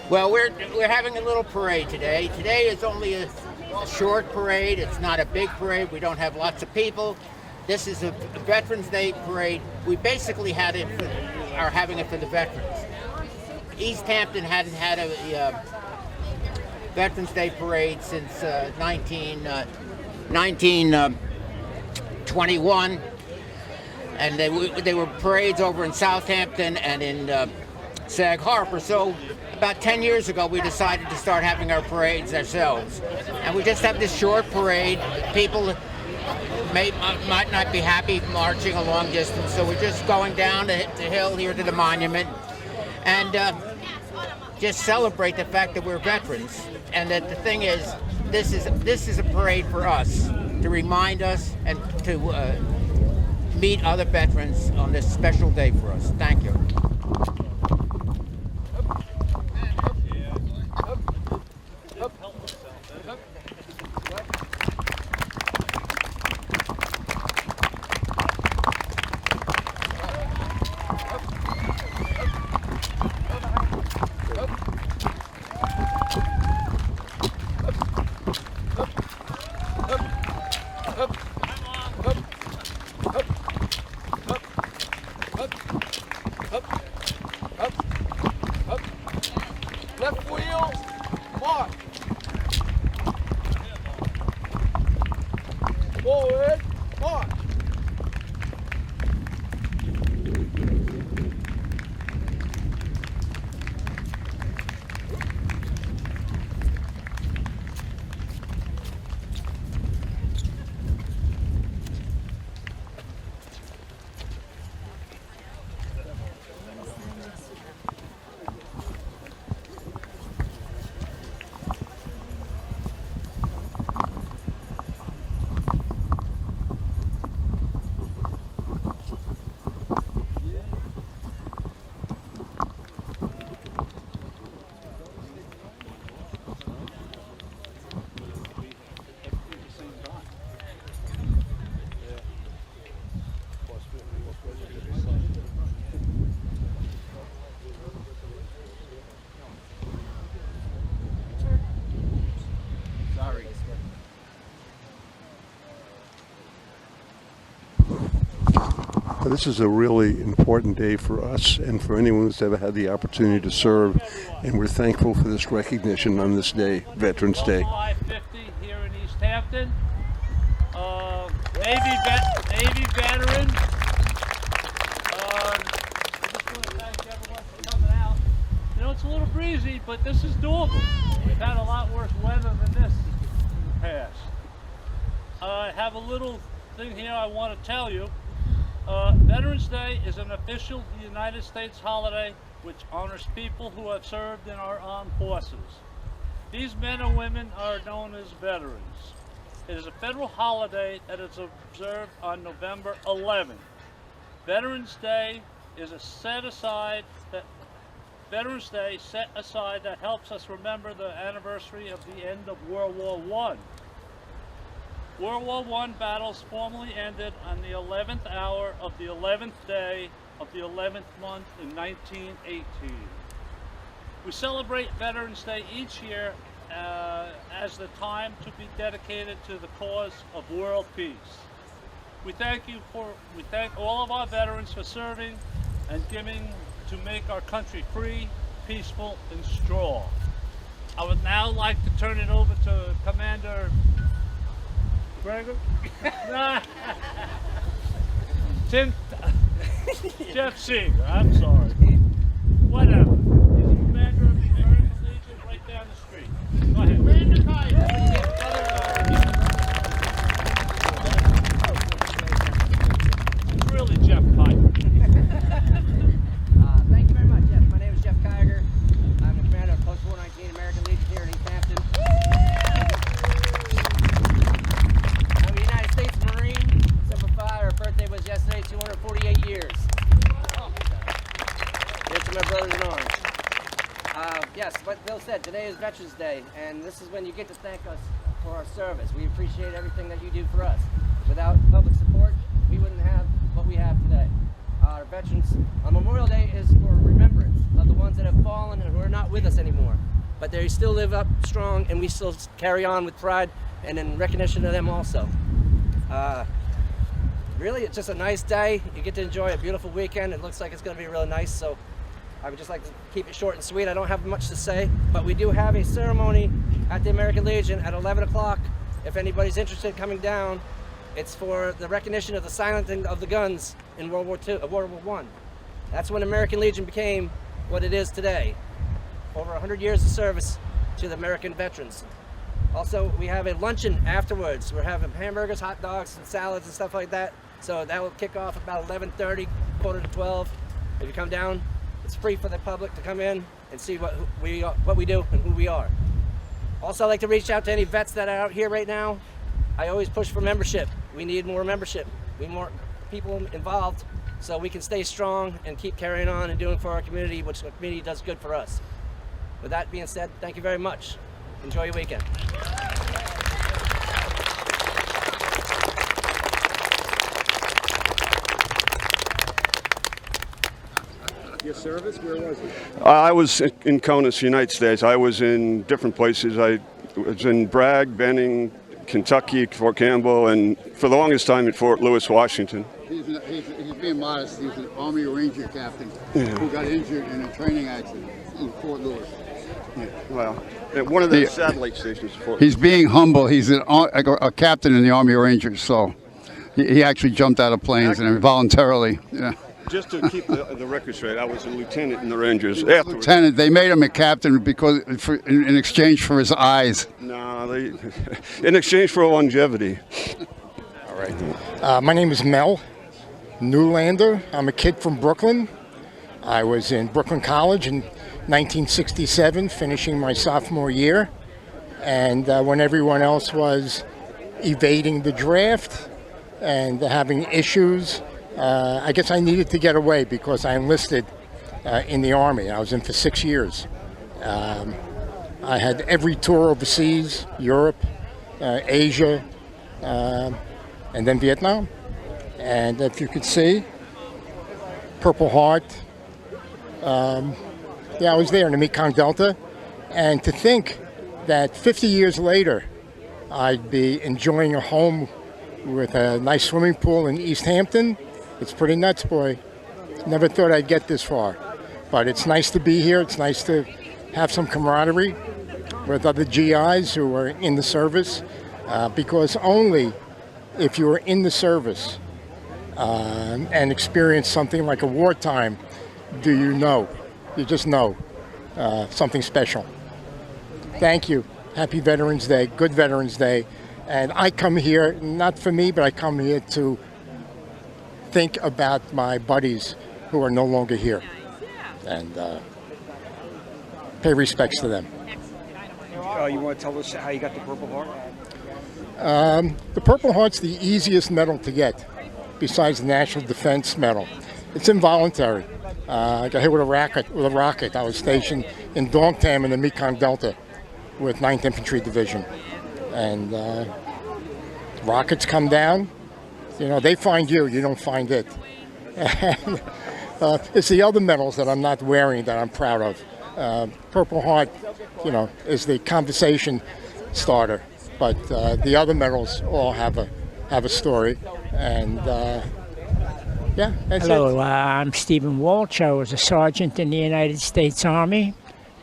Well, we're having a little parade today. Today is only a short parade. It's not a big parade. We don't have lots of people. This is a Veterans Day parade. We basically are having it for the veterans. East Hampton hadn't had a Veterans Day parade since 1921, and they were parades over in Southampton and in Sag Harbor. So about 10 years ago, we decided to start having our parades ourselves. And we just have this short parade. People might not be happy marching a long distance, so we're just going down the hill here to the monument and just celebrate the fact that we're veterans. And that the thing is, this is a parade for us, to remind us and to meet other veterans on this special day for us. Thank you. Left wheel, Mott. Forward, Mott. This is a really important day for us and for anyone who's ever had the opportunity to serve, and we're thankful for this recognition on this day, Veterans Day. 550 here in East Hampton. Navy veteran. I just want to thank everyone for coming out. You know, it's a little breezy, but this is doable. We've had a lot worse weather than this in the past. I have a little thing here I want to tell you. Veterans Day is an official United States holiday which honors people who have served in our armed forces. These men and women are known as veterans. It is a federal holiday that is observed on November 11th. Veterans Day is a Veterans Day set aside that helps us remember the anniversary of the end of World War I. World War I battles formally ended on the 11th hour of the 11th day of the 11th month in 1918. We celebrate Veterans Day each year as the time to be dedicated to the cause of world peace. We thank all of our veterans for serving and giving to make our country free, peaceful, and strong. I would now like to turn it over to Commander Gregor? Jeff Seeger, I'm sorry. Whatever. He's the commander of the American Legion right down the street. Go ahead. Commander Kiger. It's really Jeff Kiger. Thank you very much, Jeff. My name is Jeff Kiger. I'm the commander of Post 419 American Legion here in East Hampton. I'm a United States Marine. Simplified, our birthday was yesterday, 248 years. Here's to my brothers in arms. Yes, what Bill said, today is Veterans Day, and this is when you get to thank us for our service. We appreciate everything that you do for us. Without public support, we wouldn't have what we have today. Our veterans, Memorial Day is for remembrance of the ones that have fallen and who are not with us anymore. but they still live up strong, and we still carry on with pride and in recognition of them also. Really, it's just a nice day. You get to enjoy a beautiful weekend. It looks like it's going to be really nice, so I would just like to keep it short and sweet. I don't have much to say, but we do have a ceremony at the American Legion at 11 o'clock. If anybody's interested in coming down, it's for the recognition of the silencing of the guns in World War I. That's when American Legion became what it is today. Over 100 years of service to the American veterans. Also, we have a luncheon afterwards. We're having hamburgers, hot dogs, and salads and stuff like that. So that will kick off about 11:30, quarter to 12. If you come down, it's free for the public to come in and see what we do and who we are. Also, I'd like to reach out to any vets that are out here right now. I always push for membership. We need more membership. We need more people involved so we can stay strong and keep carrying on and doing for our community, which the community does good for us. With that being said, thank you very much. Enjoy your weekend. Your service, where was it? I was in CONUS, United States. I was in different places. I was in Bragg, Benning, Kentucky, Fort Campbell, and for the longest time at Fort Lewis, Washington. He's being modest. He's an Army Ranger captain who got injured in a training accident in Fort Lewis. Yeah. Well, at one of the satellite stations. He's being humble. He's a captain in the Army Rangers, so he actually jumped out of planes and voluntarily. Yeah. Just to keep the record straight, I was a lieutenant in the Rangers. Afterwards. Lieutenant, they made him a captain because in exchange for his eyes. No, in exchange for longevity. All right. My name is Mel Neulander. I'm a kid from Brooklyn. I was in Brooklyn College in 1967, finishing my sophomore year. And when everyone else was evading the draft and having issues, I guess I needed to get away because I enlisted in the Army. I was in for 6 years. I had every tour overseas, Europe, Asia, and then Vietnam. And if you could see, Purple Heart. Yeah, I was there in the Mekong Delta. And to think that 50 years later, I'd be enjoying a home with a nice swimming pool in East Hampton. It's pretty nuts, boy. Never thought I'd get this far. But it's nice to be here. It's nice to have some camaraderie with other GIs who are in the service. Because only if you are in the service and experience something like a wartime do you know. You just know something special. Thank you. Happy Veterans Day. Good Veterans Day. And I come here, not for me, but I come here to think about my buddies who are no longer here and pay respects to them. You want to tell us how you got the Purple Heart? The Purple Heart's the easiest medal to get besides the National Defense Medal. It's involuntary. I got hit with a rocket. I was stationed in Dongtam in the Mekong Delta with 9th Infantry Division. And rockets come down. You know, they find you, you don't find it. And, it's the other medals that I'm not wearing that I'm proud of. Purple Heart, you know, is the conversation starter, but the other medals all have a story. And yeah, that's Hello, it. I'm Stephen Walsh. I was a sergeant in the United States Army,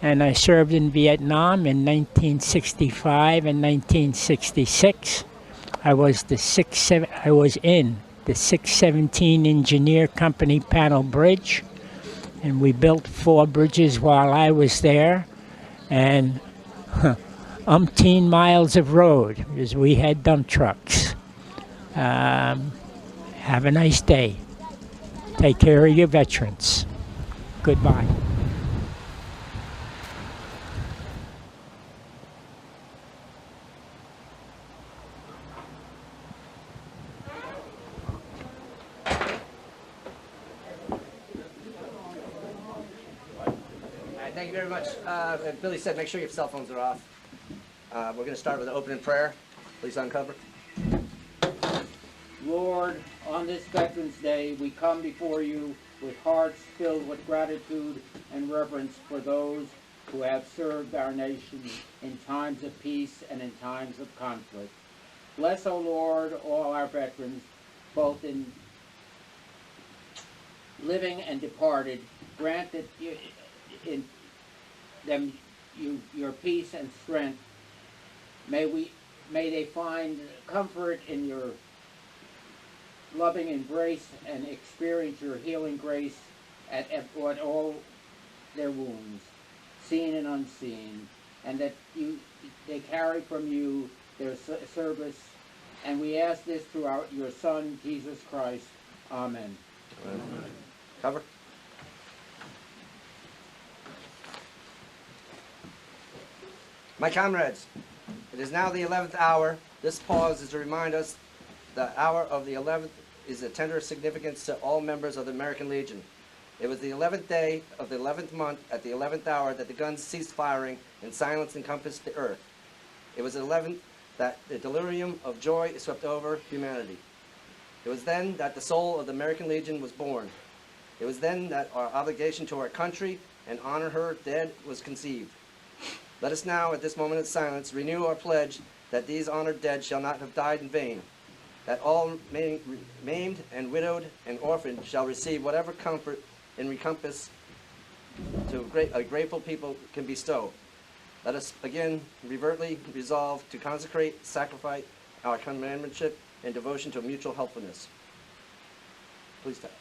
and I served in Vietnam in 1965 and 1966. I was in the 617 Engineer Company Panel Bridge, and we built 4 bridges while I was there, and umpteen miles of road because we had dump trucks. Have a nice day. Take care of your veterans. Goodbye. Thank you very much. Billy said make sure your cell phones are off. We're going to start with an opening prayer. Please uncover. Lord, on this Veterans Day, we come before you with hearts filled with gratitude and reverence for those who have served our nation in times of peace and in times of conflict. Bless, O Lord, all our veterans, both in living and departed. Grant that in them your peace and strength. May they find comfort in your loving embrace and experience your healing grace at all their wounds, seen and unseen, and that they carry from you their service. And we ask this through your Son, Jesus Christ. Amen. Amen. Cover. My comrades, it is now the 11th hour. This pause is to remind us the hour of the 11th is of tender significance to all members of the American Legion. It was the 11th day of the 11th month at the 11th hour that the guns ceased firing and silence encompassed the earth. It was the 11th that the delirium of joy swept over humanity. It was then that the soul of the American Legion was born. It was then that our obligation to our country and honor her dead was conceived. Let us now, at this moment of silence, renew our pledge that these honored dead shall not have died in vain, that all maimed and widowed and orphaned shall receive whatever comfort and recompense to a grateful people can bestow. Let us again reverently resolve to consecrate, sacrifice our companionship and devotion to mutual helpfulness. Please stand.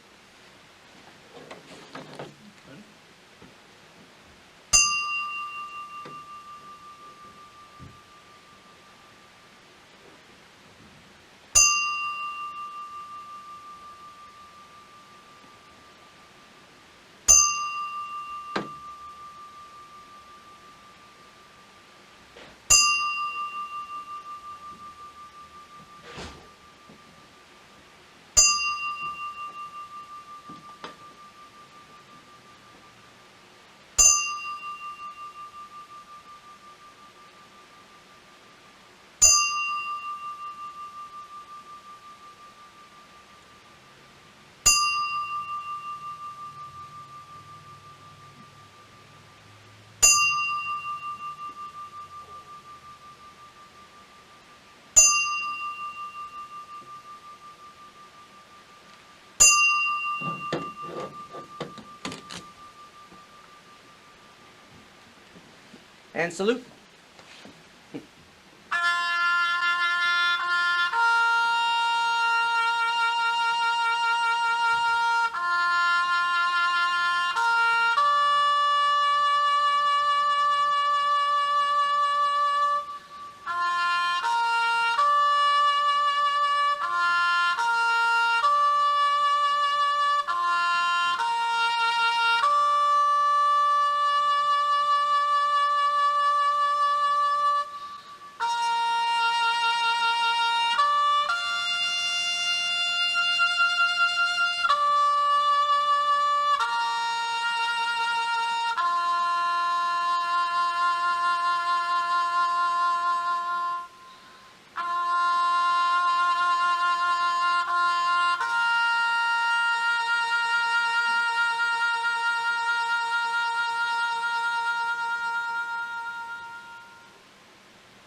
And salute.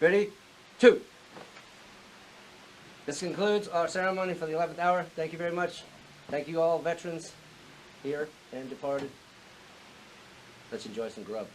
Ready? 2. This concludes our ceremony for the 11th hour. Thank you very much. Thank you all veterans here and departed. Let's enjoy some grub.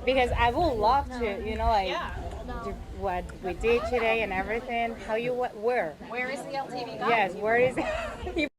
Because I would love to, you know, like what we did today and everything. How you where? Where is the LTV guy? Yes, where is it?